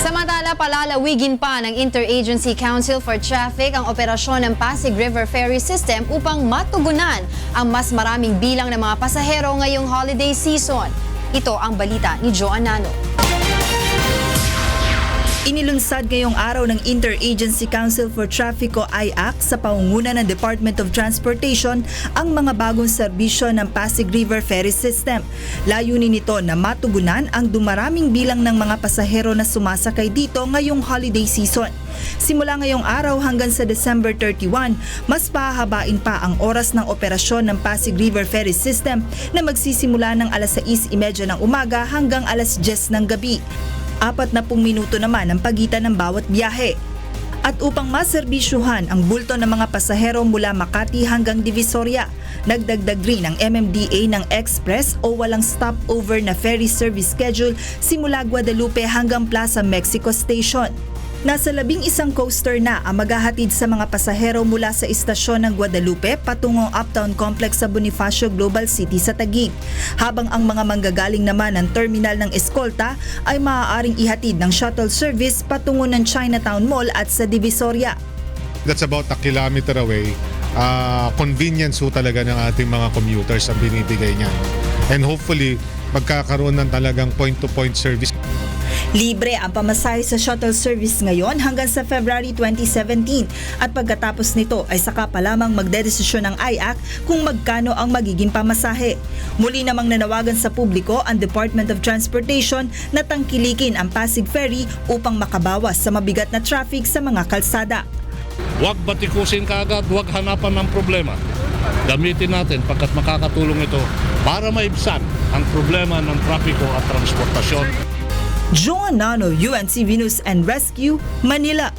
Samantala, palalawigin pa ng Interagency Council for Traffic ang operasyon ng Pasig River Ferry System upang matugunan ang mas maraming bilang ng mga pasahero ngayong holiday season. Ito ang balita ni Joan Nano. Inilunsad ngayong araw ng Interagency Council for Traffic o IAC sa pangunguna ng Department of Transportation ang mga bagong serbisyo ng Pasig River Ferry System. Layunin nito na matugunan ang dumaraming bilang ng mga pasahero na sumasakay dito ngayong holiday season. Simula ngayong araw hanggang sa December 31, mas pahahabain pa ang oras ng operasyon ng Pasig River Ferry System na magsisimula ng alas 6:30 ng umaga hanggang alas 10 ng gabi. 40 minuto naman ang pagitan ng bawat biyahe. At upang maserbisyuhan ang bulto ng mga pasahero mula Makati hanggang Divisoria, nagdagdag rin ang MMDA ng express o walang stopover na ferry service schedule simula Guadalupe hanggang Plaza Mexico Station. Nasa 11 coaster na ang maghahatid sa mga pasahero mula sa istasyon ng Guadalupe patungong Uptown Complex sa Bonifacio Global City sa Taguig. Habang ang mga manggagaling naman ng terminal ng Escolta ay maaaring ihatid ng shuttle service patungo ng Chinatown Mall at sa Divisoria. That's about a kilometer away. Convenience ho talaga ng ating mga commuters ang binibigay niya. And hopefully, magkakaroon ng talagang point-to-point service. Libre ang pamasahe sa shuttle service ngayon hanggang sa February 2017 at pagkatapos nito ay saka pa lamang magdedesisyon ng IAC kung magkano ang magiging pamasahe. Muli namang nanawagan sa publiko ang Department of Transportation na tangkilikin ang Pasig Ferry upang makabawas sa mabigat na traffic sa mga kalsada. Huwag batikusin kaagad, huwag hanapan ng problema. Gamitin natin pagkat makakatulong ito para maibsan ang problema ng trapiko at transportasyon. Joan Nano, UNTV News and Rescue, Manila.